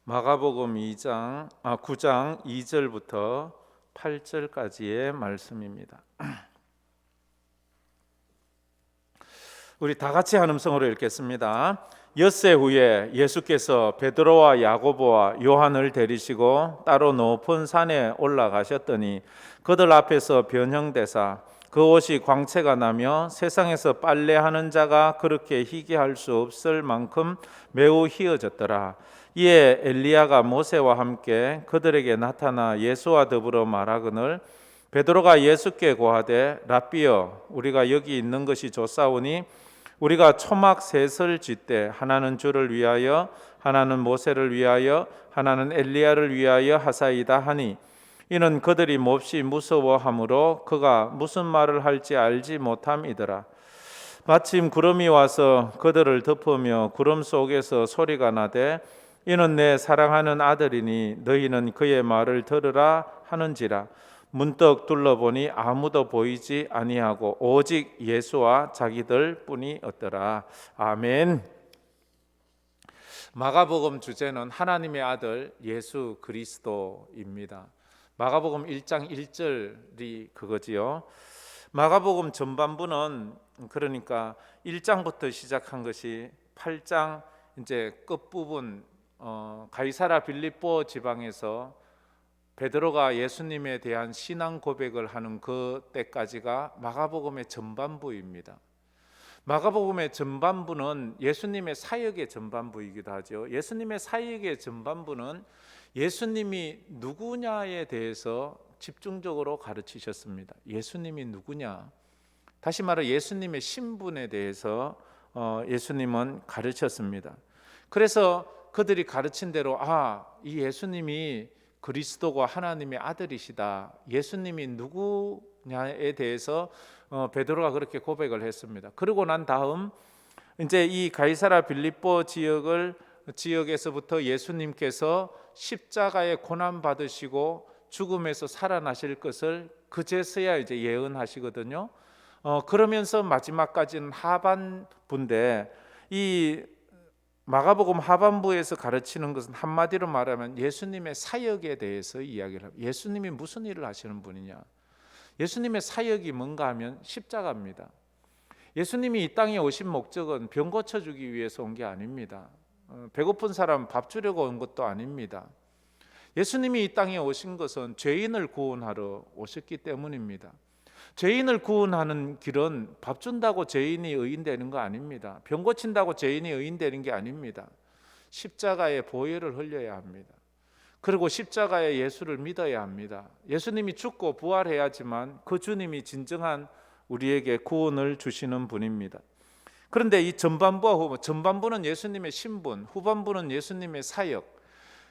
마가복음 9장 2절부터 8절까지의 말씀입니다. 우리 다 같이 한 음성으로 읽겠습니다. 엿새 후에 예수께서 베드로와 야고보와 요한을 데리시고 따로 높은 산에 올라가셨더니 그들 앞에서 변형되사 그 옷이 광채가 나며 세상에서 빨래하는 자가 그렇게 희게 할 수 없을 만큼 매우 희어졌더라. 이에 엘리야가 모세와 함께 그들에게 나타나 예수와 더불어 말하거늘 베드로가 예수께 고하되 랍비여 우리가 여기 있는 것이 좋사오니 우리가 초막 셋을 짓되 하나는 주를 위하여 하나는 모세를 위하여 하나는 엘리야를 위하여 하사이다 하니 이는 그들이 몹시 무서워하므로 그가 무슨 말을 할지 알지 못함이더라. 마침 구름이 와서 그들을 덮으며 구름 속에서 소리가 나되 이는 내 사랑하는 아들이니 너희는 그의 말을 들으라 하는지라. 문득 둘러보니 아무도 보이지 아니하고 오직 예수와 자기들 뿐이었더라. 아멘. 마가복음 주제는 하나님의 아들 예수 그리스도입니다. 마가복음 1장 1절이 그거지요. 마가복음 전반부는 그러니까 1장부터 시작한 것이 8장 이제 끝부분 가이사랴 빌립보 지방에서 베드로가 예수님에 대한 신앙 고백을 하는 그 때까지가 마가복음의 전반부입니다. 마가복음의 전반부는 예수님의 사역의 전반부이기도 하죠. 예수님의 사역의 전반부는 예수님이 누구냐에 대해서 집중적으로 가르치셨습니다. 예수님이 누구냐? 다시 말해 예수님의 신분에 대해서 예수님은 가르쳤습니다. 그래서 그들이 가르친 대로 이 예수님이 그리스도가 하나님의 아들이시다. 예수님이 누구냐에 대해서 베드로가 그렇게 고백을 했습니다. 그러고 난 다음 이제 이 가이사랴 빌립보 지역에서부터 예수님께서 십자가에 고난 받으시고 죽음에서 살아나실 것을 그제서야 이제 예언하시거든요. 그러면서 마지막까지는 하반부인데 이 마가복음 하반부에서 가르치는 것은 한마디로 말하면 예수님의 사역에 대해서 이야기를 합니다. 예수님이 무슨 일을 하시는 분이냐? 예수님의 사역이 뭔가 하면 십자가입니다. 예수님이 이 땅에 오신 목적은 병 고쳐주기 위해서 온 게 아닙니다. 배고픈 사람 밥 주려고 온 것도 아닙니다. 예수님이 이 땅에 오신 것은 죄인을 구원하러 오셨기 때문입니다. 죄인을 구원하는 길은 밥 준다고 죄인이 의인 되는 거 아닙니다. 병 고친다고 죄인이 의인 되는 게 아닙니다. 십자가의 보혈을 흘려야 합니다. 그리고 십자가의 예수를 믿어야 합니다. 예수님이 죽고 부활해야지만 그 주님이 진정한 우리에게 구원을 주시는 분입니다. 그런데 이 전반부와 후반부, 전반부는 예수님의 신분, 후반부는 예수님의 사역.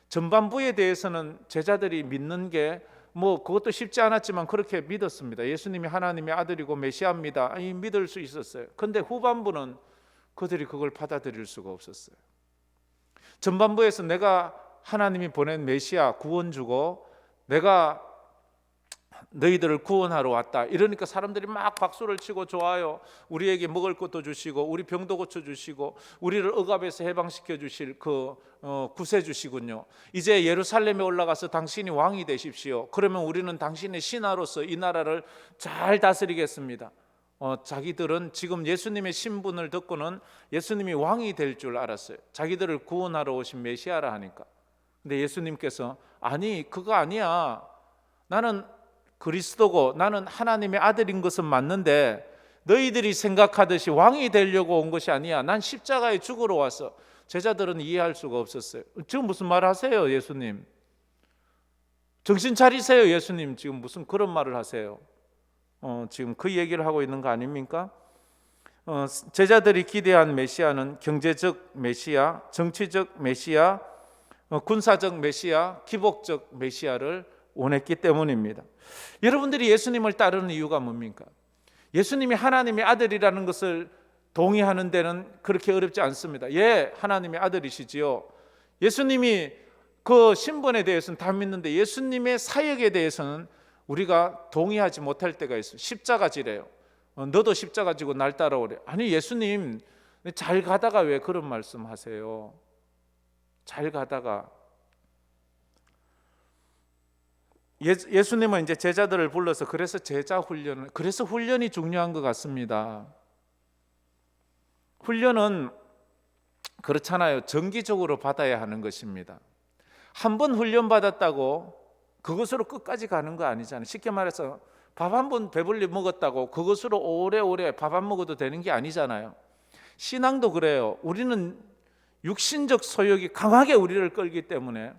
전반부에 대해서는 제자들이 믿는 게 그것도 쉽지 않았지만 그렇게 믿었습니다. 예수님이 하나님의 아들이고 메시아입니다. 믿을 수 있었어요. 그런데 후반부는 그들이 그걸 받아들일 수가 없었어요. 전반부에서 내가 하나님이 보낸 메시아 구원주고 내가 너희들을 구원하러 왔다 이러니까 사람들이 막 박수를 치고 좋아요. 우리에게 먹을 것도 주시고 우리 병도 고쳐주시고 우리를 억압에서 해방시켜 주실 그 구세주시군요. 이제 예루살렘에 올라가서 당신이 왕이 되십시오. 그러면 우리는 당신의 신하로서 이 나라를 잘 다스리겠습니다. 자기들은 지금 예수님의 신분을 듣고는 예수님이 왕이 될 줄 알았어요. 자기들을 구원하러 오신 메시아라 하니까. 근데 예수님께서 아니 그거 아니야. 나는 그리스도고 나는 하나님의 아들인 것은 맞는데 너희들이 생각하듯이 왕이 되려고 온 것이 아니야. 난 십자가에 죽으러 왔어. 제자들은 이해할 수가 없었어요. 지금 무슨 말 하세요 예수님? 정신 차리세요 예수님. 지금 무슨 그런 말을 하세요? 지금 그 얘기를 하고 있는 거 아닙니까? 제자들이 기대한 메시아는 경제적 메시아, 정치적 메시아, 군사적 메시아, 기복적 메시아를 원했기 때문입니다. 여러분들이 예수님을 따르는 이유가 뭡니까? 예수님이 하나님의 아들이라는 것을 동의하는 데는 그렇게 어렵지 않습니다. 예, 하나님의 아들이시지요. 예수님이 그 신분에 대해서는 다 믿는데 예수님의 사역에 대해서는 우리가 동의하지 못할 때가 있어요. 십자가 지래요. 너도 십자가 지고 날 따라오래. 아니 예수님 잘 가다가 왜 그런 말씀하세요? 잘 가다가 예수님은 이제 제자들을 불러서 그래서 제자 훈련을, 그래서 훈련이 중요한 것 같습니다. 훈련은 그렇잖아요. 정기적으로 받아야 하는 것입니다. 한 번 훈련 받았다고 그것으로 끝까지 가는 거 아니잖아요. 쉽게 말해서 밥 한 번 배불리 먹었다고 그것으로 오래오래 밥 안 먹어도 되는 게 아니잖아요. 신앙도 그래요. 우리는 육신적 소욕이 강하게 우리를 끌기 때문에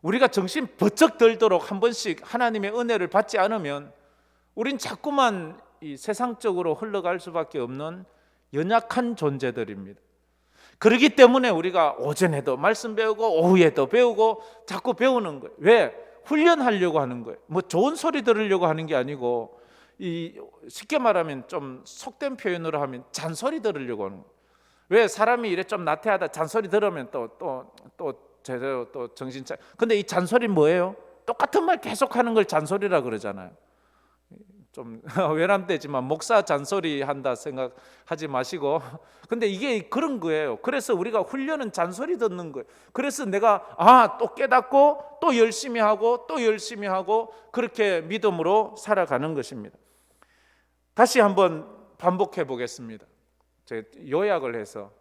우리가 정신 번쩍 들도록 한 번씩 하나님의 은혜를 받지 않으면 우린 자꾸만 이 세상적으로 흘러갈 수밖에 없는 연약한 존재들입니다. 그렇기 때문에 우리가 오전에도 말씀 배우고 오후에도 배우고 자꾸 배우는 거예요. 왜? 훈련하려고 하는 거예요. 뭐 좋은 소리 들으려고 하는 게 아니고, 이 쉽게 말하면 좀 속된 표현으로 하면 잔소리 들으려고 하는 거예요. 왜? 사람이 이래 좀 나태하다 잔소리 들으면 또 제대로 또 정신 차. 근데 이 잔소리 뭐예요? 똑같은 말 계속하는 걸 잔소리라 그러잖아요. 좀 외람되지만 목사 잔소리 한다 생각하지 마시고, 근데 이게 그런 거예요. 그래서 우리가 훈련은 잔소리 듣는 거예요. 그래서 내가 또 깨닫고 또 열심히 하고 또 열심히 하고 그렇게 믿음으로 살아가는 것입니다. 다시 한번 반복해 보겠습니다. 제가 요약을 해서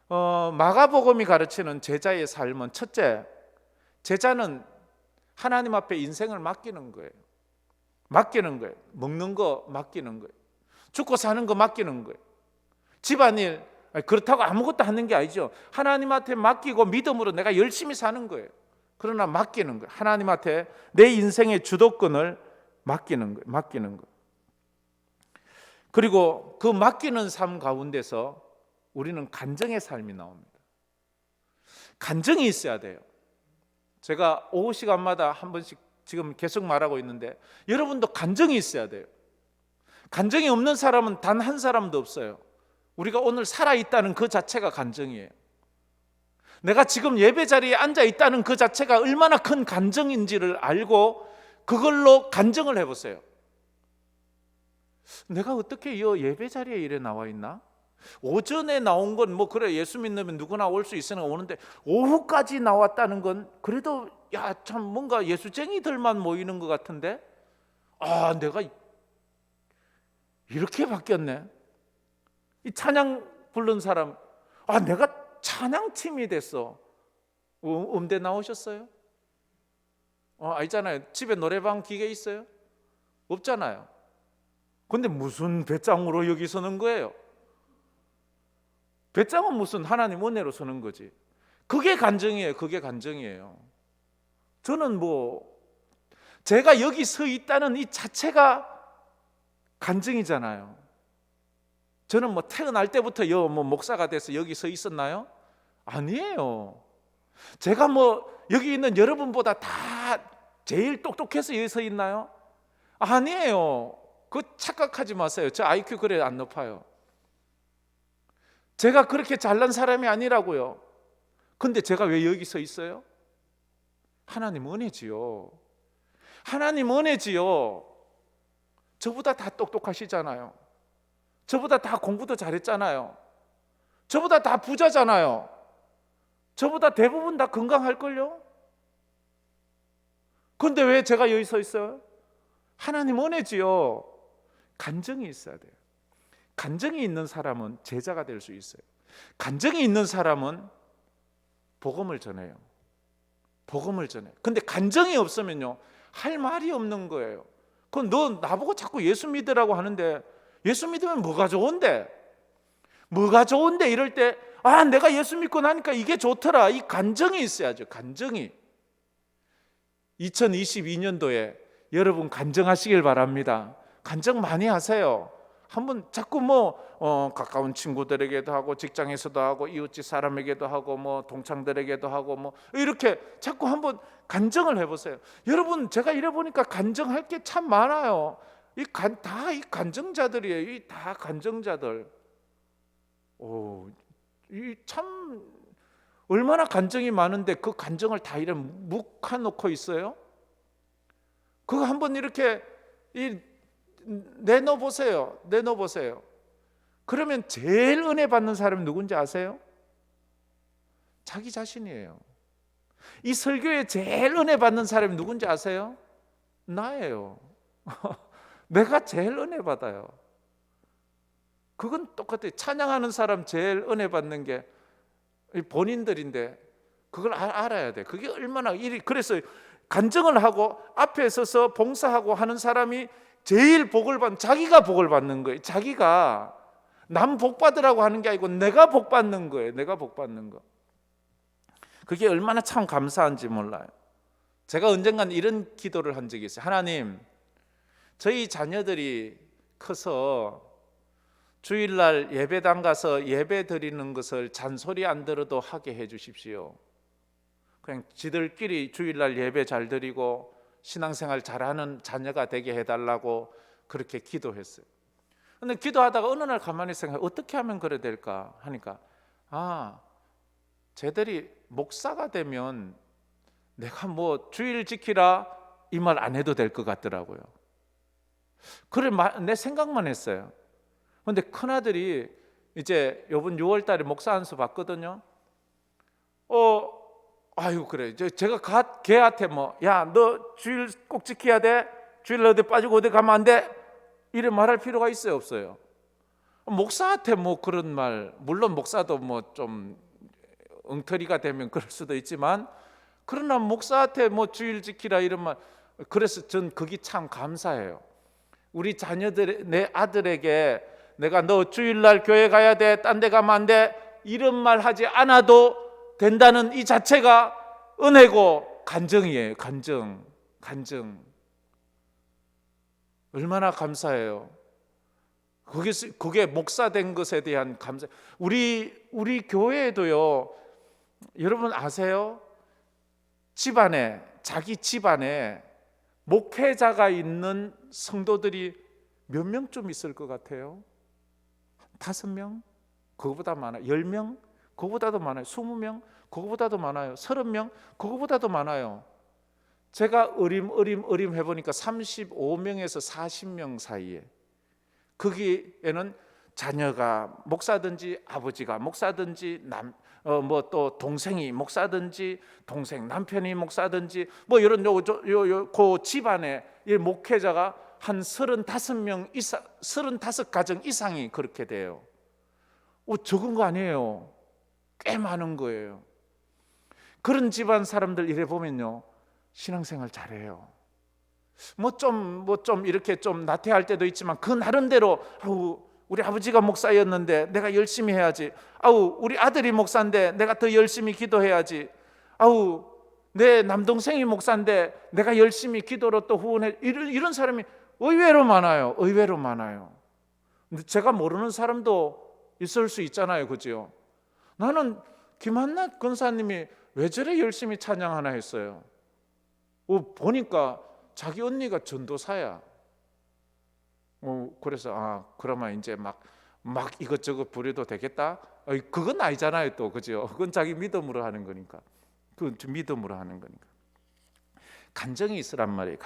마가복음이 가르치는 제자의 삶은, 첫째, 제자는 하나님 앞에 인생을 맡기는 거예요. 맡기는 거예요. 먹는 거 맡기는 거예요. 죽고 사는 거 맡기는 거예요. 집안일, 그렇다고 아무것도 하는 게 아니죠. 하나님한테 맡기고 믿음으로 내가 열심히 사는 거예요. 그러나 맡기는 거예요. 하나님한테 내 인생의 주도권을 맡기는 거예요. 맡기는 거예요. 그리고 그 맡기는 삶 가운데서 우리는 간증의 삶이 나옵니다. 간증이 있어야 돼요. 제가 오후 시간마다 한 번씩 지금 계속 말하고 있는데, 여러분도 간증이 있어야 돼요. 간증이 없는 사람은 단 한 사람도 없어요. 우리가 오늘 살아있다는 그 자체가 간증이에요. 내가 지금 예배 자리에 앉아 있다는 그 자체가 얼마나 큰 간증인지를 알고 그걸로 간증을 해보세요. 내가 어떻게 이 예배 자리에 이래 나와 있나? 오전에 나온 건 뭐 그래, 예수 믿으면 누구나 올 수 있으니까 오는데 오후까지 나왔다는 건 그래도 참 뭔가 예수쟁이들만 모이는 것 같은데, 내가 이렇게 바뀌었네. 이 찬양 부른 사람, 내가 찬양팀이 됐어. 음대 나오셨어요? 아니잖아요. 집에 노래방 기계 있어요? 없잖아요. 근데 무슨 배짱으로 여기 서는 거예요? 배짱은 무슨 하나님 은혜로 서는 거지. 그게 간증이에요. 그게 간증이에요. 저는 제가 여기 서 있다는 이 자체가 간증이잖아요. 저는 태어날 때부터 목사가 돼서 여기 서 있었나요? 아니에요. 제가 여기 있는 여러분보다 다 제일 똑똑해서 여기 서 있나요? 아니에요. 그거 착각하지 마세요. 저 IQ 그래 안 높아요. 제가 그렇게 잘난 사람이 아니라고요. 근데 제가 왜 여기 서 있어요? 하나님 은혜지요. 하나님 은혜지요. 저보다 다 똑똑하시잖아요. 저보다 다 공부도 잘했잖아요. 저보다 다 부자잖아요. 저보다 대부분 다 건강할걸요? 근데 왜 제가 여기 서 있어요? 하나님 은혜지요. 간증이 있어야 돼요. 간증이 있는 사람은 제자가 될 수 있어요. 간증이 있는 사람은 복음을 전해요. 복음을 전해요. 근데 간증이 없으면요, 할 말이 없는 거예요. 그건 너 나보고 자꾸 예수 믿으라고 하는데 예수 믿으면 뭐가 좋은데? 뭐가 좋은데? 이럴 때 내가 예수 믿고 나니까 이게 좋더라. 이 간증이 있어야죠. 간증이. 2022년도에 여러분 간증하시길 바랍니다. 간증 많이 하세요. 한번 자꾸 가까운 친구들에게도 하고 직장에서도 하고 이웃집 사람에게도 하고 동창들에게도 하고 이렇게 자꾸 한번 간증을 해보세요. 여러분, 제가 이래 보니까 간증할 게 참 많아요. 다 이 간증자들이에요. 이 다 간증자들. 이 참 얼마나 간증이 많은데 그 간증을 다 이래 묵혀놓고 있어요? 그거 한번 이렇게 내놓으세요. 내놓으세요. 그러면 제일 은혜 받는 사람이 누군지 아세요? 자기 자신이에요. 이 설교에 제일 은혜 받는 사람이 누군지 아세요? 나예요. 내가 제일 은혜 받아요. 그건 똑같아요. 찬양하는 사람 제일 은혜 받는 게 본인들인데 그걸 알아야 돼. 그게 얼마나 일이, 그래서 간증을 하고 앞에 서서 봉사하고 하는 사람이 제일 복을 받는, 자기가 복을 받는 거예요. 자기가 남 복 받으라고 하는 게 아니고 내가 복 받는 거예요. 내가 복 받는 거. 그게 얼마나 참 감사한지 몰라요. 제가 언젠간 이런 기도를 한 적이 있어요. 하나님, 저희 자녀들이 커서 주일날 예배당 가서 예배 드리는 것을 잔소리 안 들어도 하게 해 주십시오. 그냥 지들끼리 주일날 예배 잘 드리고 신앙생활 잘하는 자녀가 되게 해달라고 그렇게 기도했어요. 근데 기도하다가 어느 날 가만히 생각해, 어떻게 하면 그래 될까 하니까, 쟤들이 목사가 되면 내가 뭐 주일 지키라 이 말 안 해도 될 것 같더라고요. 그래, 내 생각만 했어요. 근데 큰아들이 이제 이번 6월 달에 목사 안수 받거든요. 아유, 그래. 제가 걔한테 야, 너 주일 꼭 지켜야 돼. 주일 어디 빠지고 어디 가면 안 돼. 이래 말할 필요가 있어요, 없어요? 목사한테 그런 말, 물론 목사도 좀 엉터리가 되면 그럴 수도 있지만, 그러나 목사한테 주일 지키라 이런 말, 그래서 전 그게 참 감사해요. 우리 자녀들, 내 아들에게 내가 너 주일날 교회 가야 돼, 딴 데 가면 안 돼, 이런 말 하지 않아도 된다는 이 자체가 은혜고 간증이에요. 간증. 얼마나 감사해요. 그게 목사 된 것에 대한 감사. 우리 교회에도요, 여러분 아세요? 자기 집안에 목회자가 있는 성도들이 몇 명쯤 있을 것 같아요? 5명? 그거보다 많아요. 10명? 그거보다도 많아요. 20명? 그거보다도 많아요. 30명? 그거보다도 많아요. 제가 어림 해보니까 35명에서 40명 사이에, 거기에는 자녀가 목사든지 아버지가 목사든지 또 동생이 목사든지 동생 남편이 목사든지 이런 그 집안에 목회자가 한 35명 이상, 35가정 이상이 그렇게 돼요. 적은 거 아니에요. 꽤 많은 거예요. 그런 집안 사람들 이래 보면요, 신앙생활 잘해요. 좀 이렇게 좀 나태할 때도 있지만 그 나름대로 우리 아버지가 목사였는데 내가 열심히 해야지. 우리 아들이 목사인데 내가 더 열심히 기도해야지. 내 남동생이 목사인데 내가 열심히 기도로 또 후원해. 이런 사람이 의외로 많아요. 근데 제가 모르는 사람도 있을 수 있잖아요, 그죠? 나는 김한낫 권사님이 왜 저래 열심히 찬양하나 했어요. 보니까 자기 언니가 전도사야. 그래서 그러면 이제 막 이것저것 부려도 되겠다. 그건 아니잖아요, 또, 그죠? 그건 자기 믿음으로 하는 거니까. 간증이 있으란 말이에요.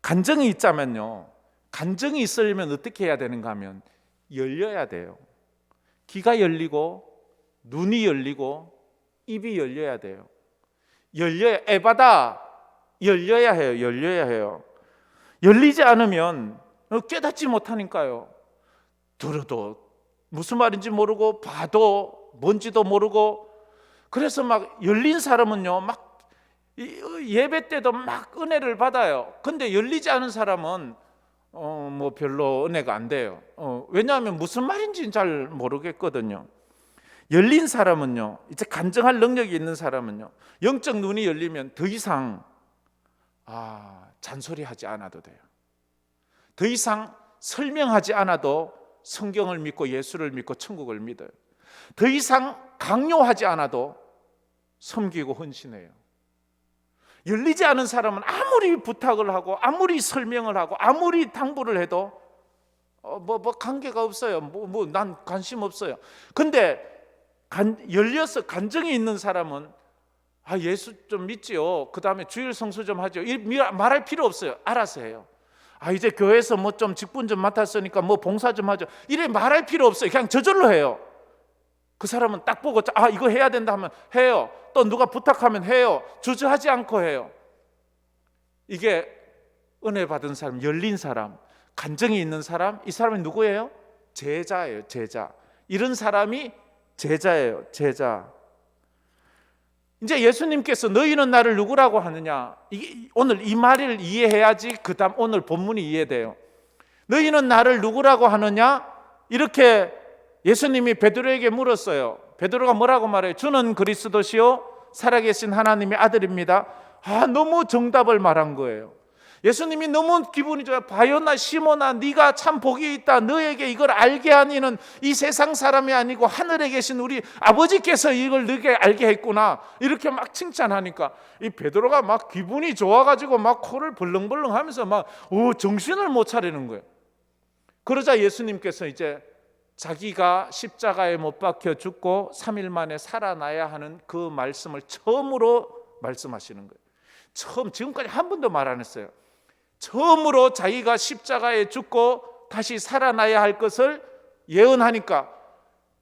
간증이 있자면요, 간증이 있으려면 어떻게 해야 되는가 하면 열려야 돼요. 귀가 열리고 눈이 열리고 입이 열려야 돼요. 에바다 열려야 해요. 열리지 않으면 깨닫지 못하니까요. 들어도 무슨 말인지 모르고 봐도 뭔지도 모르고, 그래서 열린 사람은요, 예배 때도 은혜를 받아요. 근데 열리지 않은 사람은 별로 은혜가 안 돼요. 왜냐하면 무슨 말인지 잘 모르겠거든요. 열린 사람은요, 이제 간증할 능력이 있는 사람은요, 영적 눈이 열리면 더 이상 잔소리하지 않아도 돼요. 더 이상 설명하지 않아도 성경을 믿고 예수를 믿고 천국을 믿어요. 더 이상 강요하지 않아도 섬기고 헌신해요. 열리지 않은 사람은 아무리 부탁을 하고 아무리 설명을 하고 아무리 당부를 해도 관계가 없어요. 난 관심 없어요. 근데 열려서 간증이 있는 사람은 예수 좀 믿지요. 그 다음에 주일 성수 좀 하죠. 말할 필요 없어요. 알아서 해요. 이제 교회에서 좀 직분 좀 맡았으니까 봉사 좀 하죠. 이래 말할 필요 없어요. 그냥 저절로 해요. 그 사람은 딱 보고 이거 해야 된다 하면 해요. 또 누가 부탁하면 해요. 주저하지 않고 해요. 이게 은혜 받은 사람, 열린 사람, 간정이 있는 사람, 이 사람이 누구예요? 제자예요. 제자. 이런 사람이 제자예요. 제자. 이제 예수님께서 너희는 나를 누구라고 하느냐, 오늘 이 말을 이해해야지 그 다음 오늘 본문이 이해돼요. 너희는 나를 누구라고 하느냐, 이렇게 예수님이 베드로에게 물었어요. 베드로가 뭐라고 말해요? 주는 그리스도시요 살아계신 하나님의 아들입니다. 너무 정답을 말한 거예요. 예수님이 너무 기분이 좋아요. 바요나 시몬아, 네가 참 복이 있다. 너에게 이걸 알게 한 이는 이 세상 사람이 아니고 하늘에 계신 우리 아버지께서 이걸 너에게 알게 했구나. 이렇게 막 칭찬하니까 이 베드로가 막 기분이 좋아가지고 막 코를 벌렁벌렁 하면서 막 정신을 못 차리는 거예요. 그러자 예수님께서 이제 자기가 십자가에 못 박혀 죽고 3일 만에 살아나야 하는 그 말씀을 처음으로 말씀하시는 거예요. 지금까지 한 번도 말 안 했어요. 처음으로 자기가 십자가에 죽고 다시 살아나야 할 것을 예언하니까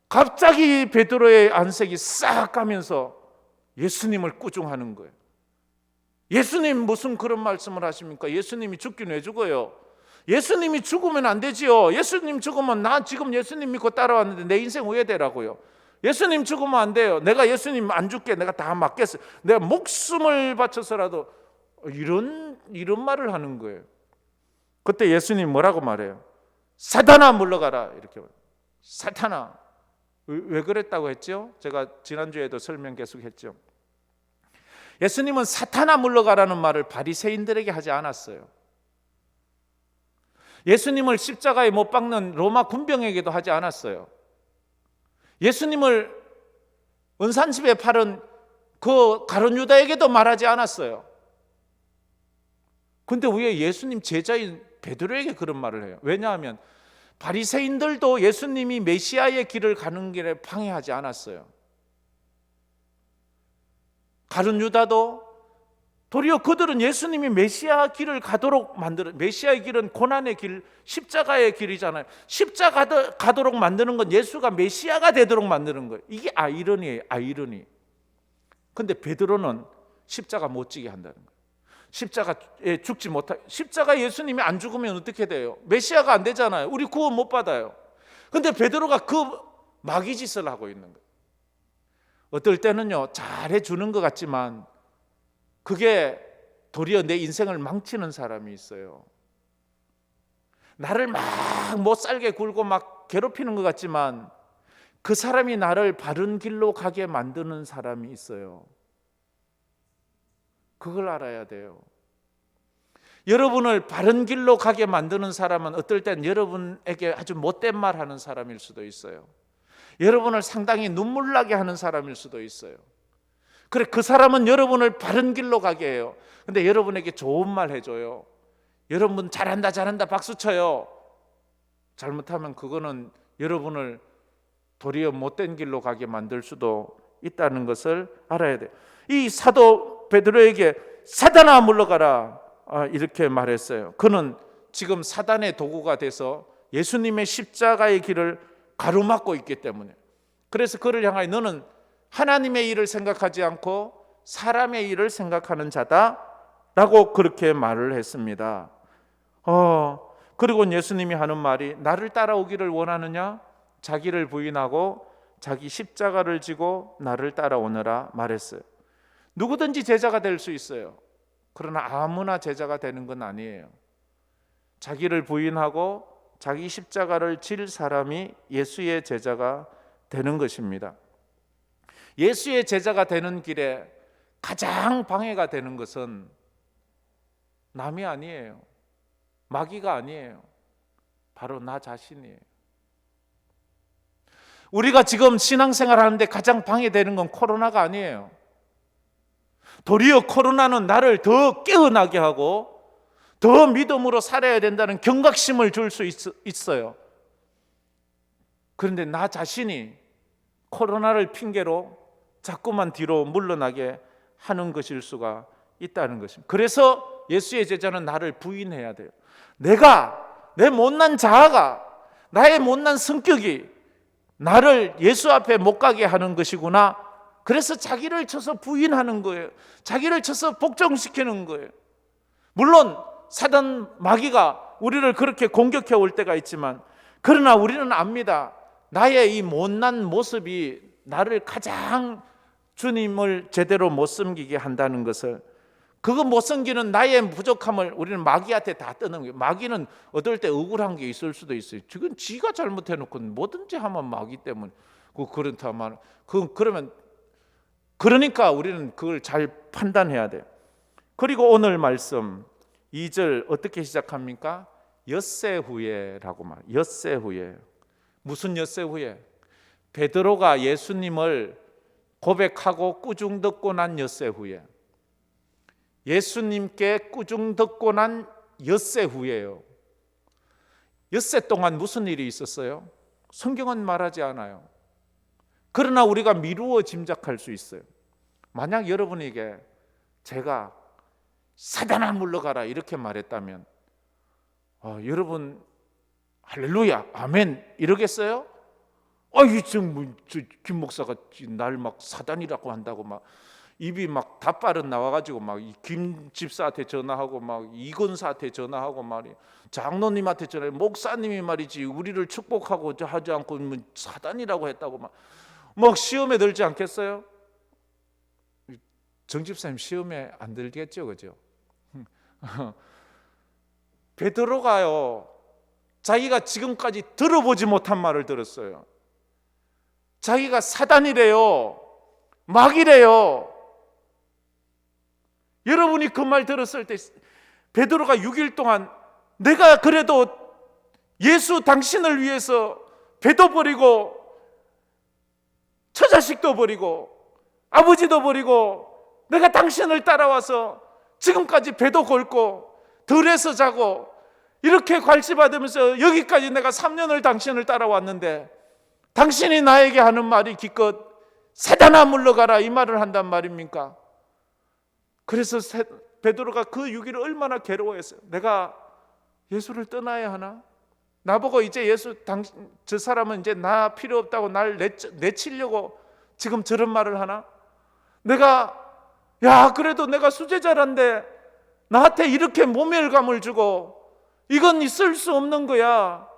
갑자기 베드로의 안색이 싹 가면서 예수님을 꾸중하는 거예요. 예수님 무슨 그런 말씀을 하십니까? 예수님이 죽긴 왜 죽어요? 예수님이 죽으면 안 되지요. 예수님 죽으면 나 지금 예수님 믿고 따라왔는데 내 인생 후회되라고요. 예수님 죽으면 안 돼요. 내가 예수님 안 죽게 내가 다 맡겠어요. 내가 목숨을 바쳐서라도, 이런 말을 하는 거예요. 그때 예수님 뭐라고 말해요? 사탄아 물러가라, 이렇게 말해요. 사탄아. 왜 그랬다고 했죠? 제가 지난주에도 설명 계속 했죠. 예수님은 사탄아 물러가라는 말을 바리새인들에게 하지 않았어요. 예수님을 십자가에 못 박는 로마 군병에게도 하지 않았어요. 예수님을 은산집에 팔은 그 가룟 유다에게도 말하지 않았어요. 근데 왜 예수님 제자인 베드로에게 그런 말을 해요? 왜냐하면 바리새인들도 예수님이 메시아의 길을 가는 길에 방해하지 않았어요. 가룟 유다도 도리어 그들은 예수님이 메시아 길을 가도록 만드는, 메시아의 길은 고난의 길, 십자가의 길이잖아요. 십자가 가도록 만드는 건 예수가 메시아가 되도록 만드는 거예요. 이게 아이러니예요. 아이러니. 근데 베드로는 십자가 못 지게 한다는 거예요. 십자가에 죽지 못하. 십자가 예수님이 안 죽으면 어떻게 돼요? 메시아가 안 되잖아요. 우리 구원 못 받아요. 근데 베드로가 그 마귀 짓을 하고 있는 거예요. 어떨 때는요, 잘해 주는 것 같지만 그게 도리어 내 인생을 망치는 사람이 있어요. 나를 막 못 살게 굴고 막 괴롭히는 것 같지만 그 사람이 나를 바른 길로 가게 만드는 사람이 있어요. 그걸 알아야 돼요. 여러분을 바른 길로 가게 만드는 사람은 어떨 땐 여러분에게 아주 못된 말 하는 사람일 수도 있어요. 여러분을 상당히 눈물 나게 하는 사람일 수도 있어요. 그래, 그 사람은 여러분을 바른 길로 가게 해요. 근데 여러분에게 좋은 말 해줘요. 여러분 잘한다 잘한다 박수 쳐요. 잘못하면 그거는 여러분을 도리어 못된 길로 가게 만들 수도 있다는 것을 알아야 돼요. 이 사도 베드로에게 사단아 물러가라, 이렇게 말했어요. 그는 지금 사단의 도구가 돼서 예수님의 십자가의 길을 가로막고 있기 때문에. 그래서 그를 향하여 너는 하나님의 일을 생각하지 않고 사람의 일을 생각하는 자다라고 그렇게 말을 했습니다. 그리고 예수님이 하는 말이 나를 따라오기를 원하느냐? 자기를 부인하고 자기 십자가를 지고 나를 따라오너라 말했어요. 누구든지 제자가 될 수 있어요. 그러나 아무나 제자가 되는 건 아니에요. 자기를 부인하고 자기 십자가를 질 사람이 예수의 제자가 되는 것입니다. 예수의 제자가 되는 길에 가장 방해가 되는 것은 남이 아니에요. 마귀가 아니에요. 바로 나 자신이에요. 우리가 지금 신앙생활 하는데 가장 방해되는 건 코로나가 아니에요. 도리어 코로나는 나를 더 깨어나게 하고 더 믿음으로 살아야 된다는 경각심을 줄 수 있어요. 그런데 나 자신이 코로나를 핑계로 자꾸만 뒤로 물러나게 하는 것일 수가 있다는 것입니다. 그래서 예수의 제자는 나를 부인해야 돼요. 내 못난 자아가, 나의 못난 성격이 나를 예수 앞에 못 가게 하는 것이구나. 그래서 자기를 쳐서 부인하는 거예요. 자기를 쳐서 복종시키는 거예요. 물론 사단 마귀가 우리를 그렇게 공격해 올 때가 있지만, 그러나 우리는 압니다. 나의 이 못난 모습이 나를 가장 주님을 제대로 못 섬기게 한다는 것을, 그거 못 섬기는 나의 부족함을 우리는 마귀한테 다 떠는 거예요. 마귀는 어떨 때 억울한 게 있을 수도 있어요. 지금 지가 잘못해놓고 뭐든지 하면 마귀 때문에 그렇다만 그러면 그러니까 우리는 그걸 잘 판단해야 돼요. 그리고 오늘 말씀 2절 어떻게 시작합니까? 엿새 후에라고 말. 엿새 후에. 무슨 엿새 후에? 베드로가 예수님을 고백하고 꾸중 듣고 난 엿새 후에. 예수님께 꾸중 듣고 난 엿새 후에요. 엿새 동안 무슨 일이 있었어요? 성경은 말하지 않아요. 그러나 우리가 미루어 짐작할 수 있어요. 만약 여러분에게 제가 사단아 물러가라 이렇게 말했다면 여러분 할렐루야 아멘 이러겠어요? 김 목사가 날 막 사단이라고 한다고 막 입이 막 닷발은 나와가지고 막 김 집사한테 전화하고 막 이건사한테 전화하고 말이 장로님한테 전화해 목사님이 말이지 우리를 축복하고 하지 않고 뭐 사단이라고 했다고 막 시험에 들지 않겠어요? 정 집사님 시험에 안 들겠죠, 그죠? 베드로가요 자기가 지금까지 들어보지 못한 말을 들었어요. 자기가 사단이래요, 마귀래요. 여러분이 그 말 들었을 때 베드로가 6일 동안 내가 그래도 예수 당신을 위해서 배도 버리고 처자식도 버리고 아버지도 버리고 내가 당신을 따라와서 지금까지 배도 걸고 들에서 자고 이렇게 괄시받으면서 여기까지 내가 3년을 당신을 따라왔는데 당신이 나에게 하는 말이 기껏 사단아 물러가라 이 말을 한단 말입니까? 그래서 베드로가 그 6일을 얼마나 괴로워했어요. 내가 예수를 떠나야 하나? 나보고 이제 저 사람은 이제 나 필요 없다고 날 내치려고 지금 저런 말을 하나? 그래도 내가 수제자란데 나한테 이렇게 모멸감을 주고 이건 있을 수 없는 거야.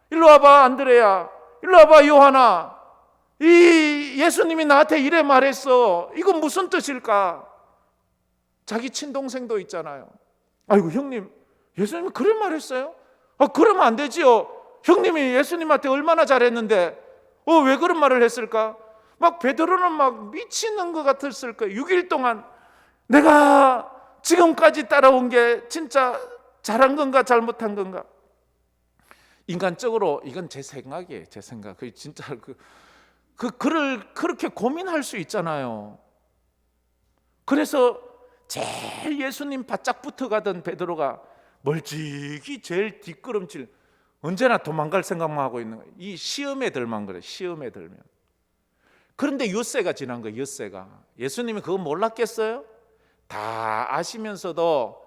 일로 와봐 안드레야, 일로 와봐 요한아, 이 예수님이 나한테 이래 말했어. 이건 무슨 뜻일까? 자기 친동생도 있잖아요. 아이고 형님 예수님이 그런 말했어요? 그러면 안 되지요. 형님이 예수님한테 얼마나 잘했는데 왜 그런 말을 했을까? 막 베드로는 막 미치는 것 같았을 거예요. 6일 동안 내가 지금까지 따라온 게 진짜 잘한 건가 잘못한 건가? 인간적으로 이건 제 생각이에요. 제 생각. 그 진짜 그를 그렇게 고민할 수 있잖아요. 그래서 제일 예수님 바짝 붙어가던 베드로가 멀찍이 제일 뒷걸음질, 언제나 도망갈 생각만 하고 있는 거예요. 이 시험에 들만 그래. 시험에 들면. 그런데 엿새가 지난 거예요. 엿새가. 예수님이 그거 몰랐겠어요? 다 아시면서도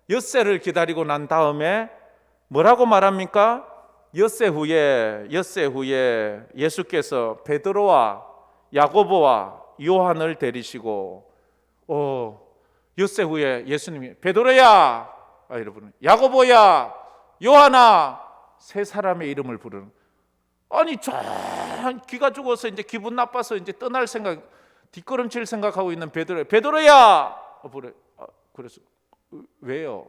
엿새를 기다리고 난 다음에 뭐라고 말합니까? 엿새 후에 예수께서 베드로와 야고보와 요한을 데리시고 엿새 후에 예수님이 베드로야, 여러분, 야고보야, 요한아, 세 사람의 이름을 부르는. 아니 기가 죽어서 이제 기분 나빠서 이제 떠날 생각, 뒷걸음칠 생각하고 있는 베드로야. 그래서 왜요?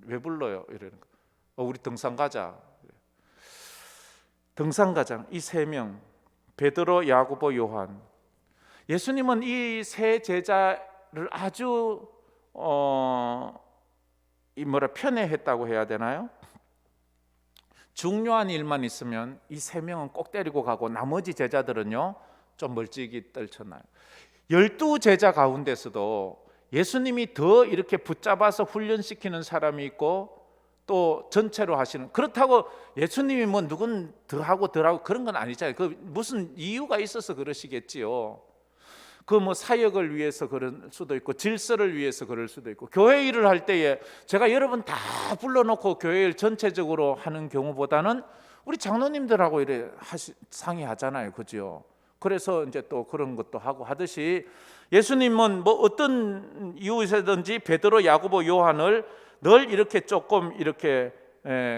왜 불러요? 이러니까 우리 등산 가자. 등산 가자. 이 세 명, 베드로, 야고보, 요한. 예수님은 이 세 제자를 아주 편애했다고 해야 되나요? 중요한 일만 있으면 이 세 명은 꼭 데리고 가고 나머지 제자들은요 좀 멀찍이 떨쳐놔요. 12제자 가운데서도 예수님이 더 이렇게 붙잡아서 훈련시키는 사람이 있고 또 전체로 하시는, 그렇다고 예수님이 뭐 누군 더 하고 덜하고 그런 건 아니잖아요. 그 무슨 이유가 있어서 그러시겠지요. 그 뭐 사역을 위해서 그럴 수도 있고 질서를 위해서 그럴 수도 있고, 교회 일을 할 때에 제가 여러분 다 불러놓고 교회 일 전체적으로 하는 경우보다는 우리 장로님들하고 이래 상의하잖아요, 그죠? 그래서 이제 또 그런 것도 하고 하듯이 예수님은 뭐 어떤 이유에서든지 베드로, 야고보, 요한을 늘 이렇게 조금 이렇게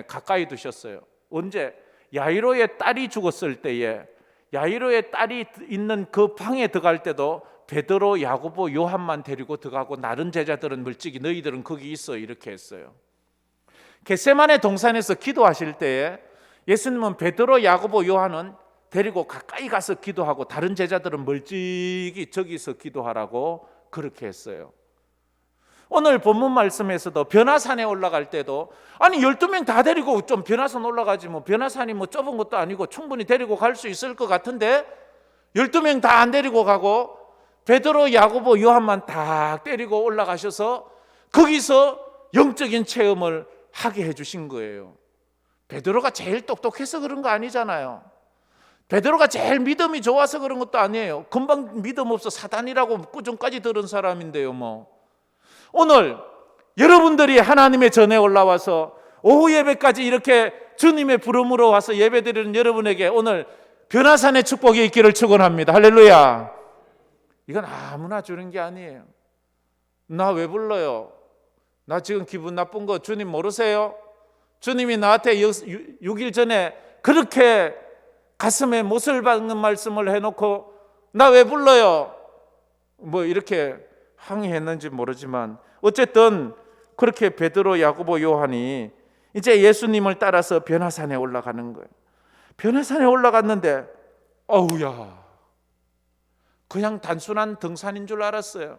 가까이 두셨어요. 언제? 야이로의 딸이 죽었을 때에, 야이로의 딸이 있는 그 방에 들어갈 때도 베드로, 야고보, 요한만 데리고 들어가고 다른 제자들은 멀찍이 너희들은 거기 있어 이렇게 했어요. 겟세마네 동산에서 기도하실 때에 예수님은 베드로, 야고보, 요한은 데리고 가까이 가서 기도하고 다른 제자들은 멀찍이 저기서 기도하라고 그렇게 했어요. 오늘 본문 말씀에서도 변화산에 올라갈 때도 아니 12명 다 데리고 좀 변화산 올라가지 뭐 변화산이 뭐 좁은 것도 아니고 충분히 데리고 갈 수 있을 것 같은데 12명 다 안 데리고 가고 베드로, 야고보, 요한만 딱 데리고 올라가셔서 거기서 영적인 체험을 하게 해주신 거예요. 베드로가 제일 똑똑해서 그런 거 아니잖아요. 베드로가 제일 믿음이 좋아서 그런 것도 아니에요. 금방 믿음 없어 사단이라고 꾸중까지 들은 사람인데요. 뭐 오늘 여러분들이 하나님의 전에 올라와서 오후 예배까지 이렇게 주님의 부름으로 와서 예배드리는 여러분에게 오늘 변화산의 축복이 있기를 축원합니다. 할렐루야. 이건 아무나 주는 게 아니에요. 나 왜 불러요? 나 지금 기분 나쁜 거 주님 모르세요? 주님이 나한테 6일 전에 그렇게 가슴에 못을 박는 말씀을 해놓고 나 왜 불러요? 뭐 이렇게 항의했는지 모르지만 어쨌든 그렇게 베드로, 야고보, 요한이 이제 예수님을 따라서 변화산에 올라가는 거예요. 변화산에 올라갔는데 어우야, 그냥 단순한 등산인 줄 알았어요.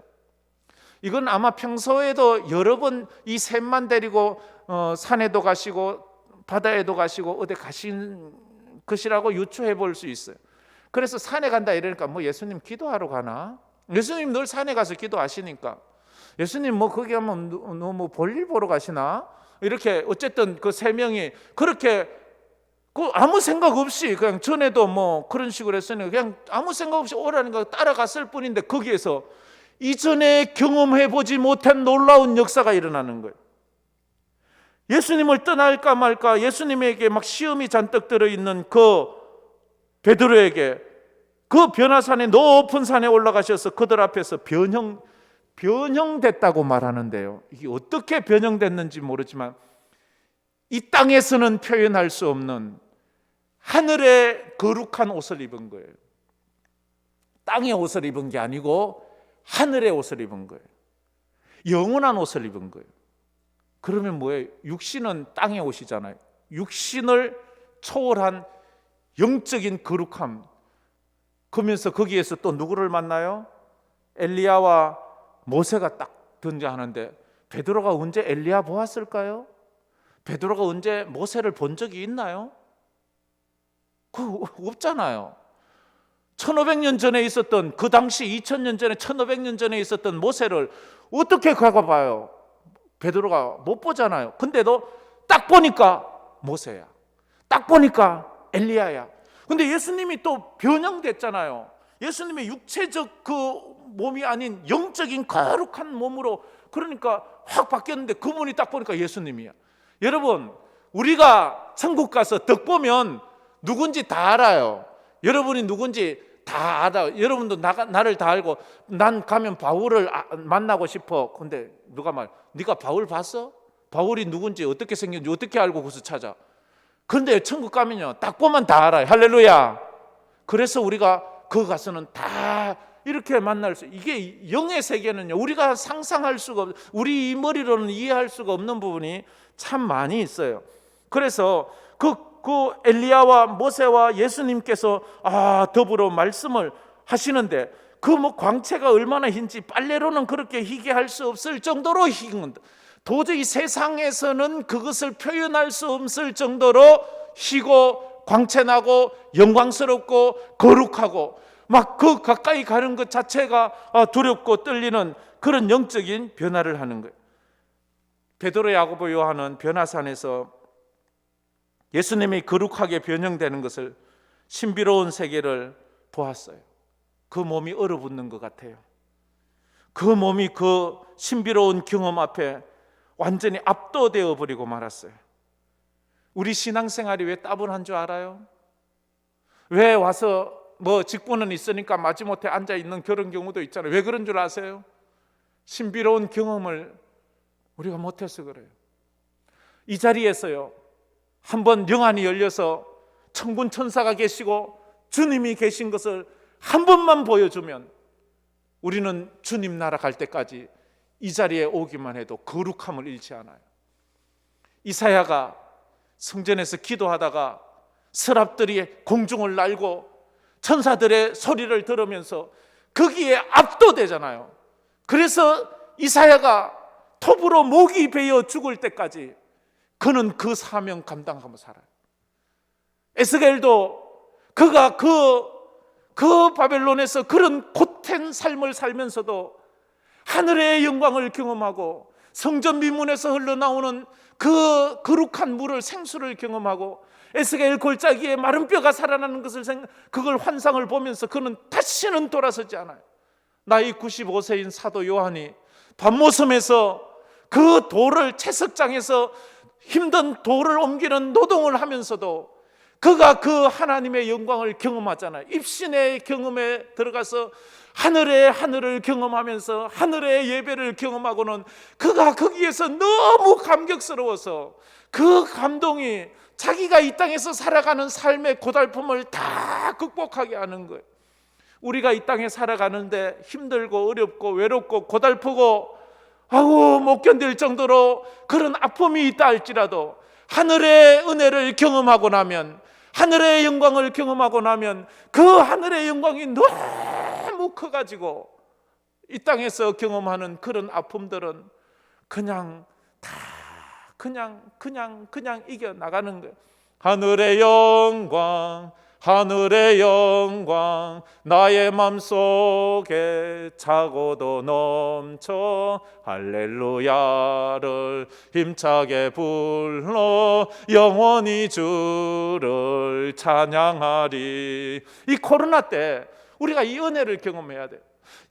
이건 아마 평소에도 여러 번 이 셋만 데리고 산에도 가시고 바다에도 가시고 어디 가신 것이라고 유추해 볼 수 있어요. 그래서 산에 간다 이러니까 뭐 예수님 기도하러 가나? 예수님 늘 산에 가서 기도하시니까 예수님 뭐 거기 가면 뭐 볼일 보러 가시나? 이렇게 어쨌든 그 세 명이 그렇게 아무 생각 없이 그냥 전에도 뭐 그런 식으로 했으니 그냥 아무 생각 없이 오라니까 따라갔을 뿐인데 거기에서 이전에 경험해 보지 못한 놀라운 역사가 일어나는 거예요. 예수님을 떠날까 말까 예수님에게 막 시험이 잔뜩 들어있는 그 베드로에게 그 변화산에 높은 산에 올라가셔서 그들 앞에서 변형됐다고 말하는데요. 이게 어떻게 변형됐는지 모르지만 이 땅에서는 표현할 수 없는 하늘의 거룩한 옷을 입은 거예요. 땅의 옷을 입은 게 아니고 하늘의 옷을 입은 거예요. 영원한 옷을 입은 거예요. 그러면 뭐예요? 육신은 땅의 옷이잖아요. 육신을 초월한 영적인 거룩함. 그러면서 거기에서 또 누구를 만나요? 엘리야와 모세가 딱 등장하는데 베드로가 언제 엘리야 보았을까요? 베드로가 언제 모세를 본 적이 있나요? 그거 없잖아요. 1500년 전에 있었던 그 당시 2000년 전에 1500년 전에 있었던 모세를 어떻게 가봐요? 베드로가 못 보잖아요. 근데도 딱 보니까 모세야. 딱 보니까 엘리야야. 근데 예수님이 또 변형됐잖아요. 예수님의 육체적 그 몸이 아닌 영적인 거룩한 몸으로 그러니까 확 바뀌었는데 그분이 딱 보니까 예수님이야. 여러분 우리가 천국 가서 덕 보면 누군지 다 알아요. 여러분이 누군지 다 알아. 여러분도 나를 다 알고 난 가면 바울을 만나고 싶어. 근데 누가 네가 바울 봤어? 바울이 누군지 어떻게 생겼는지 어떻게 알고 거기서 찾아. 그런데 천국 가면요 딱 보면 다 알아요. 할렐루야. 그래서 우리가 거기 가서는 다 이렇게 만날 수. 이게 영의 세계는요 우리가 상상할 수가 없, 우리 이 머리로는 이해할 수가 없는 부분이 참 많이 있어요. 그래서 그 엘리야와 모세와 예수님께서 더불어 말씀을 하시는데 그 뭐 광채가 얼마나 흰지 빨래로는 그렇게 희게 할 수 없을 정도로 흰, 도저히 세상에서는 그것을 표현할 수 없을 정도로 희고 광채나고 영광스럽고 거룩하고 막 그 가까이 가는 것 자체가 두렵고 떨리는 그런 영적인 변화를 하는 거예요. 베드로, 야고보, 요한은 변화산에서 예수님이 거룩하게 변형되는 것을 신비로운 세계를 보았어요. 그 몸이 얼어붙는 것 같아요. 그 몸이 그 신비로운 경험 앞에 완전히 압도되어 버리고 말았어요. 우리 신앙생활이 왜 따분한 줄 알아요? 왜 와서 뭐 직분은 있으니까 마지못해 앉아 있는 그런 경우도 있잖아요. 왜 그런 줄 아세요? 신비로운 경험을 우리가 못해서 그래요. 이 자리에서요, 한번 영안이 열려서 천군 천사가 계시고 주님이 계신 것을 한 번만 보여주면 우리는 주님 나라 갈 때까지 이 자리에 오기만 해도 거룩함을 잃지 않아요. 이사야가 성전에서 기도하다가 서랍들이 공중을 날고 천사들의 소리를 들으면서 거기에 압도되잖아요. 그래서 이사야가 톱으로 목이 베어 죽을 때까지 그는 그 사명 감당하며 살아요. 에스겔도 그가 그 바벨론에서 그런 곧된 삶을 살면서도 하늘의 영광을 경험하고 성전 미문에서 흘러나오는 그 거룩한 물을, 생수를 경험하고 에스겔 골짜기에 마른 뼈가 살아나는 것을 그걸 환상을 보면서 그는 다시는 돌아서지 않아요. 나이 95세인 사도 요한이 밤모섬에서 그 돌을 채석장에서 힘든 돌을 옮기는 노동을 하면서도 그가 그 하나님의 영광을 경험하잖아요. 입신의 경험에 들어가서 하늘을 경험하면서 하늘의 예배를 경험하고는 그가 거기에서 너무 감격스러워서 그 감동이 자기가 이 땅에서 살아가는 삶의 고달픔을 다 극복하게 하는 거예요. 우리가 이 땅에 살아가는데 힘들고 어렵고 외롭고 고달프고 못 견딜 정도로 그런 아픔이 있다 할지라도 하늘의 은혜를 경험하고 나면, 하늘의 영광을 경험하고 나면 그 하늘의 영광이 너무 커가지고 이 땅에서 경험하는 그런 아픔들은 그냥 다 그냥 이겨나가는 거예요. 하늘의 영광, 하늘의 영광, 나의 맘속에 차고도 넘쳐 할렐루야를 힘차게 불러 영원히 주를 찬양하리. 이 코로나 때 우리가 이 은혜를 경험해야 돼요.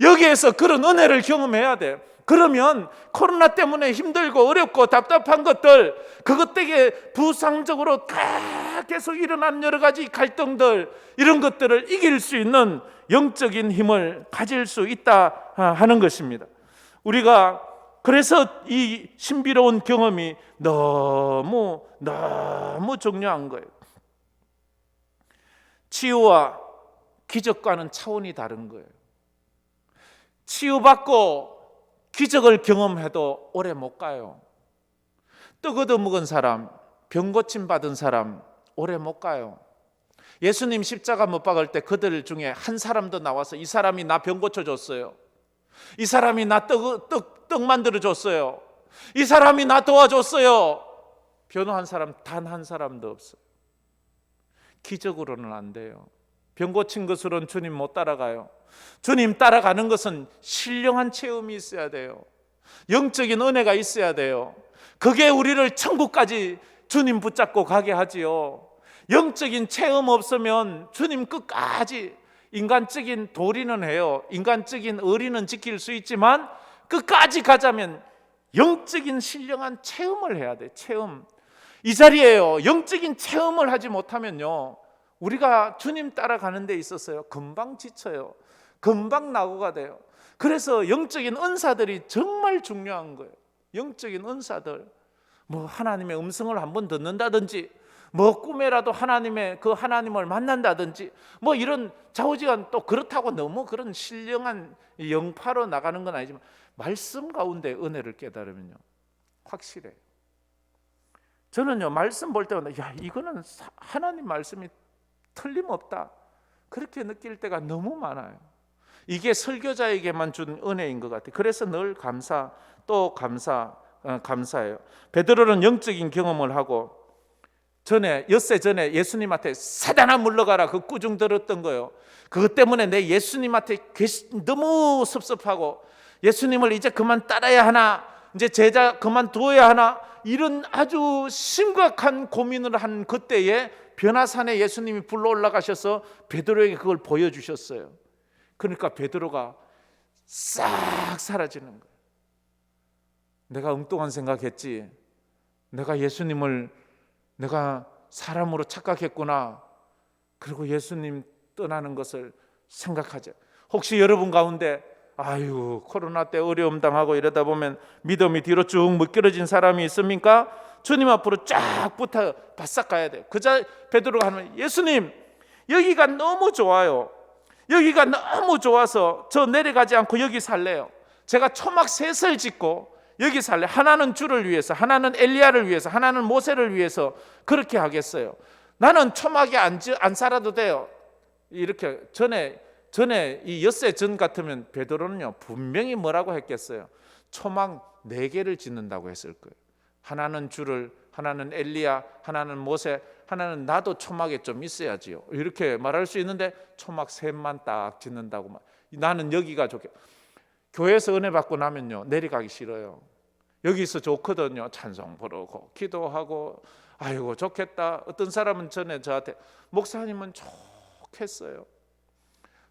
여기에서 그런 은혜를 경험해야 돼요. 그러면 코로나 때문에 힘들고 어렵고 답답한 것들, 그것 때문에 부상적으로 계속 일어난 여러 가지 갈등들, 이런 것들을 이길 수 있는 영적인 힘을 가질 수 있다 하는 것입니다. 우리가 그래서 이 신비로운 경험이 너무 중요한 거예요. 치유와 기적과는 차원이 다른 거예요. 치유받고 기적을 경험해도 오래 못 가요. 떡 얻어먹은 사람, 병 고침 받은 사람 오래 못 가요. 예수님 십자가 못 박을 때 그들 중에 한 사람도 나와서 이 사람이 나 병 고쳐줬어요, 이 사람이 나 떡 만들어줬어요, 이 사람이 나 도와줬어요, 변호한 사람 단 한 사람도 없어요. 기적으로는 안 돼요. 병 고친 것으로는 주님 못 따라가요. 주님 따라가는 것은 신령한 체험이 있어야 돼요. 영적인 은혜가 있어야 돼요. 그게 우리를 천국까지 주님 붙잡고 가게 하지요. 영적인 체험 없으면 주님 끝까지, 인간적인 도리는 해요, 인간적인 의리는 지킬 수 있지만 끝까지 가자면 영적인 신령한 체험을 해야 돼. 체험. 이 자리에요, 영적인 체험을 하지 못하면요, 우리가 주님 따라가는 데 있어서요 금방 지쳐요. 금방 낙오가 돼요. 그래서 영적인 은사들이 정말 중요한 거예요. 영적인 은사들, 하나님의 음성을 한번 듣는다든지, 꿈에라도 하나님을 만난다든지, 이런 좌우지간, 또 그렇다고 너무 그런 신령한 영파로 나가는 건 아니지만 말씀 가운데 은혜를 깨달으면요 확실해요. 저는요 말씀 볼 때마다 이거는 하나님 말씀이 틀림없다, 그렇게 느낄 때가 너무 많아요. 이게 설교자에게만 준 은혜인 것 같아요. 그래서 늘 감사해요. 베드로는 영적인 경험을 하고 엿새 전에 예수님한테 사단아 물러가라, 그 꾸중 들었던 거예요. 그것 때문에 내 예수님한테 너무 섭섭하고 예수님을 이제 그만 따라야 하나, 이제 제자 그만두어야 하나, 이런 아주 심각한 고민을 한 그때에 변화산에 예수님이 불러 올라가셔서 베드로에게 그걸 보여주셨어요. 그러니까 베드로가 싹 사라지는 거예요. 내가 엉뚱한 생각했지, 내가 예수님을 내가 사람으로 착각했구나, 그리고 예수님 떠나는 것을 생각하죠. 혹시 여러분 가운데 아유, 코로나 때 어려움 당하고 이러다 보면 믿음이 뒤로 쭉 미끄러진 사람이 있습니까? 주님 앞으로 쫙 붙어 바싹 가야 돼요. 그자 베드로가 하면, 예수님, 여기가 너무 좋아요. 여기가 너무 좋아서 저 내려가지 않고 여기 살래요. 제가 초막 셋을 짓고 여기 살래. 하나는 주를 위해서, 하나는 엘리야를 위해서, 하나는 모세를 위해서 그렇게 하겠어요. 나는 초막에 안 살아도 돼요. 이렇게 전에 이 엿새 전 같으면 베드로는요 분명히 뭐라고 했겠어요? 초막 4개를 짓는다고 했을 거예요. 하나는 주를, 하나는 엘리야, 하나는 모세, 하나는 나도 초막에 좀 있어야지요. 이렇게 말할 수 있는데 초막 3만 딱 짓는다고. 나는 여기가 좋게. 교회에서 은혜 받고 나면요 내려가기 싫어요. 여기서 좋거든요. 찬송 부르고 기도하고 아이고 좋겠다. 어떤 사람은 전에 저한테, 목사님은 좋겠어요.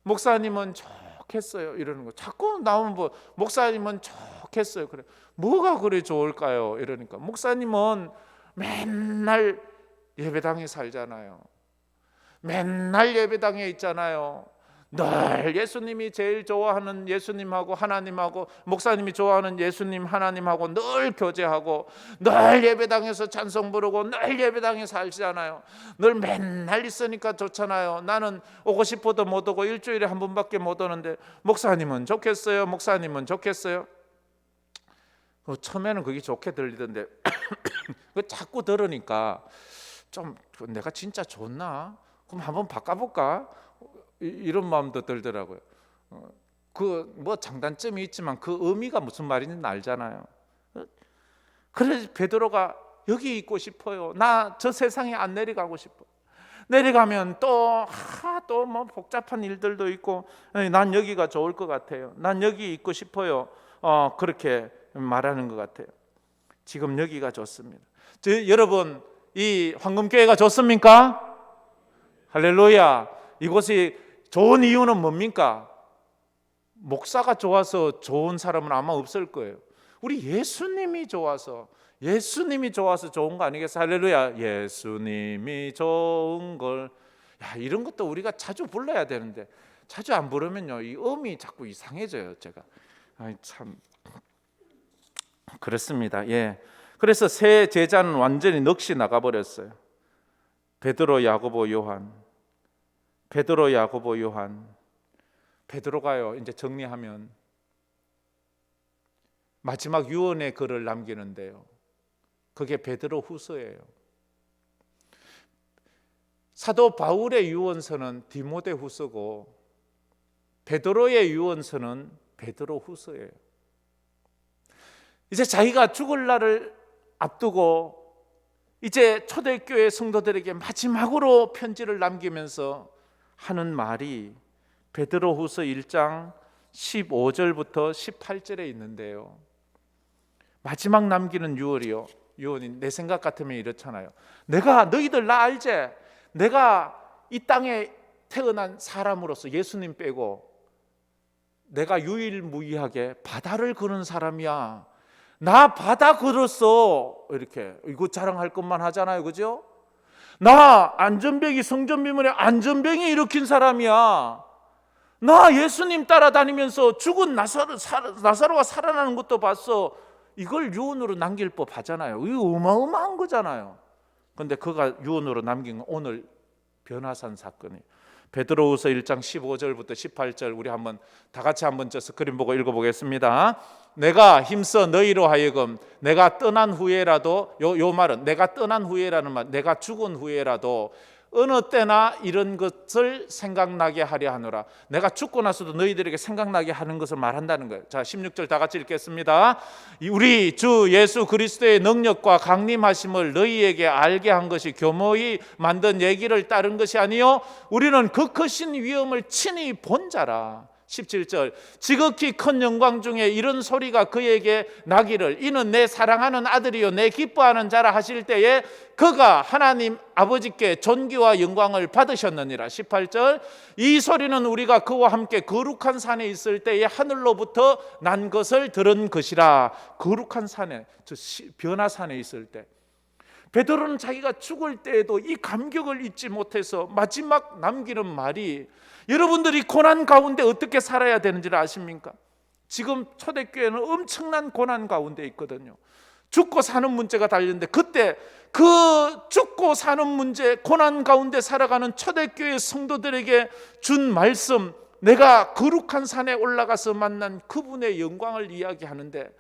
목사님은 좋겠어요. 이러는 거 자꾸 나오면 뭐 목사님은 좋겠어요. 그래, 뭐가 그래 좋을까요? 이러니까 목사님은 맨날 예배당에 살잖아요. 맨날 예배당에 있잖아요. 늘 예수님이 제일 좋아하는 예수님하고 하나님하고, 목사님이 좋아하는 예수님 하나님하고 늘 교제하고, 늘 예배당에서 찬송 부르고 늘 예배당에 살잖아요. 늘 맨날 있으니까 좋잖아요. 나는 오고 싶어도 못 오고 일주일에 한 번밖에 못 오는데 목사님은 좋겠어요. 목사님은 좋겠어요. 처음에는 그게 좋게 들리던데 자꾸 들으니까 좀 내가 진짜 좋나? 그럼 한번 바꿔볼까? 이런 마음도 들더라고요. 그 뭐 장단점이 있지만 그 의미가 무슨 말인지 알잖아요. 그래서 베드로가 여기 있고 싶어요. 나 저 세상에 안 내려가고 싶어. 내려가면 또 뭐 복잡한 일들도 있고 난 여기가 좋을 것 같아요. 난 여기 있고 싶어요. 그렇게 말하는 것 같아요. 지금 여기가 좋습니다. 여러분, 이 황금교회가 좋습니까? 할렐루야. 이곳이 좋은 이유는 뭡니까? 목사가 좋아서 좋은 사람은 아마 없을 거예요. 우리 예수님이 좋아서 좋은 거 아니겠어요? 할렐루야. 예수님이 좋은 걸. 야, 이런 것도 우리가 자주 불러야 되는데 자주 안 부르면요 이 음이 자꾸 이상해져요. 제가 참 그렇습니다. 예. 그래서 세 제자는 완전히 넋이 나가버렸어요. 베드로, 야고보, 요한. 베드로, 야고보, 요한. 베드로가요 이제 정리하면 마지막 유언의 글을 남기는데요, 그게 베드로 후서예요. 사도 바울의 유언서는 디모데 후서고 베드로의 유언서는 베드로 후서예요. 이제 자기가 죽을 날을 앞두고 이제 초대교회 성도들에게 마지막으로 편지를 남기면서 하는 말이 베드로후서 1장 15절부터 18절에 있는데요, 마지막 남기는 유언이 내 생각 같으면 이렇잖아요. 내가 너희들 나 알지? 내가 이 땅에 태어난 사람으로서 예수님 빼고 내가 유일무이하게 바다를 거는 사람이야. 나 바다 걸었어. 이렇게 이거 자랑할 것만 하잖아요, 그죠? 나 안전병이 성전비문에 안전병이 일으킨 사람이야. 나 예수님 따라다니면서 죽은 나사로가 살아나는 것도 봤어. 이걸 유언으로 남길 법하잖아요. 이거 어마어마한 거잖아요. 그런데 그가 유언으로 남긴 건 오늘 변화산 사건이 베드로후서 1장 15절부터 18절 우리 한번 다 같이 한번 저 스크린 보고 읽어보겠습니다. 내가 힘써 너희로 하여금 내가 떠난 후에라도 요 말은 내가 떠난 후에라는 말, 내가 죽은 후에라도 어느 때나 이런 것을 생각나게 하려 하노라. 내가 죽고 나서도 너희들에게 생각나게 하는 것을 말한다는 거예요. 자, 16절 다 같이 읽겠습니다. 우리 주 예수 그리스도의 능력과 강림하심을 너희에게 알게 한 것이 교모히 만든 얘기를 따른 것이 아니요 우리는 그 크신 위엄을 친히 본 자라. 17절 지극히 큰 영광 중에 이런 소리가 그에게 나기를 이는 내 사랑하는 아들이요 내 기뻐하는 자라 하실 때에 그가 하나님 아버지께 존귀와 영광을 받으셨느니라. 18절 이 소리는 우리가 그와 함께 거룩한 산에 있을 때에 하늘로부터 난 것을 들은 것이라. 거룩한 산에, 저 변화산에 있을 때 베드로는 자기가 죽을 때에도 이 감격을 잊지 못해서 마지막 남기는 말이, 여러분들이 고난 가운데 어떻게 살아야 되는지를 아십니까? 지금 초대교회는 엄청난 고난 가운데 있거든요. 죽고 사는 문제가 달렸는데 그때 그 죽고 사는 문제, 고난 가운데 살아가는 초대교회 성도들에게 준 말씀, 내가 거룩한 산에 올라가서 만난 그분의 영광을 이야기하는데,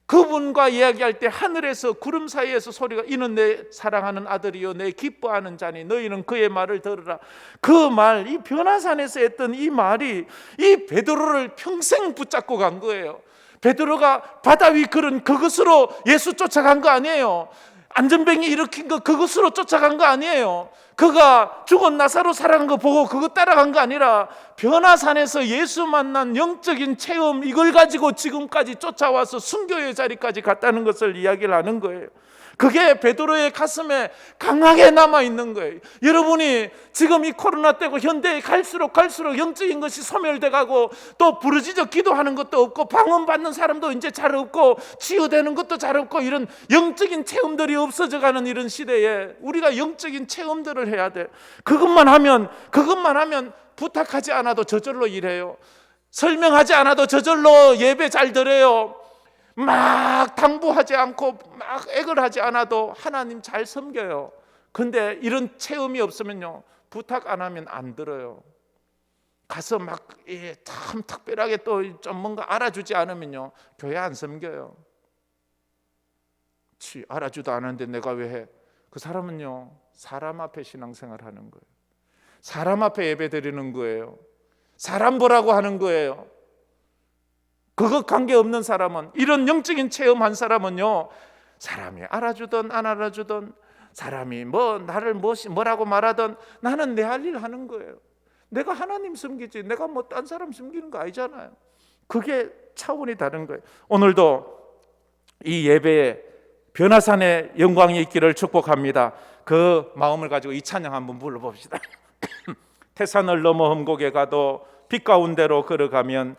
그분과 이야기할 때 하늘에서 구름 사이에서 소리가, 이는 내 사랑하는 아들이요 내 기뻐하는 자니 너희는 그의 말을 들으라. 그 말, 이 변화산에서 했던 이 말이 이 베드로를 평생 붙잡고 간 거예요. 베드로가 바다 위 걸은 그것으로 예수 쫓아간 거 아니에요. 안전뱅이 일으킨 거 그것으로 쫓아간 거 아니에요. 그가 죽은 나사로 살아간 거 보고 그거 따라간 거 아니라 변화산에서 예수 만난 영적인 체험, 이걸 가지고 지금까지 쫓아와서 순교의 자리까지 갔다는 것을 이야기를 하는 거예요. 그게 베드로의 가슴에 강하게 남아있는 거예요. 여러분이 지금 이 코로나 때고 현대에 갈수록 영적인 것이 소멸돼 가고, 또 부르짖어 기도하는 것도 없고 방언받는 사람도 이제 잘 없고 치유되는 것도 잘 없고, 이런 영적인 체험들이 없어져 가는 이런 시대에 우리가 영적인 체험들을 해야 돼. 그것만 하면 부탁하지 않아도 저절로 일해요. 설명하지 않아도 저절로 예배 잘 드려요. 막 당부하지 않고 막 액을 하지 않아도 하나님 잘 섬겨요. 근데 이런 체험이 없으면요, 부탁 안 하면 안 들어요. 가서 막 참 특별하게 또 좀 뭔가 알아주지 않으면요, 교회 안 섬겨요. 알아주도 않았는데 내가 왜 해? 그 사람은요, 사람 앞에 신앙생활 하는 거예요. 사람 앞에 예배 드리는 거예요. 사람 보라고 하는 거예요. 그거 관계없는 사람은, 이런 영적인 체험한 사람은요, 사람이 알아주든 안 알아주든, 사람이 나를 뭐라고 말하든 나는 내 할 일 하는 거예요. 내가 하나님 섬기지 내가 딴 사람 섬기는 거 아니잖아요. 그게 차원이 다른 거예요. 오늘도 이 예배에 변화산의 영광이 있기를 축복합니다. 그 마음을 가지고 이 찬양 한번 불러봅시다. 태산을 넘어 험곡에 가도 빛 가운데로 걸어가면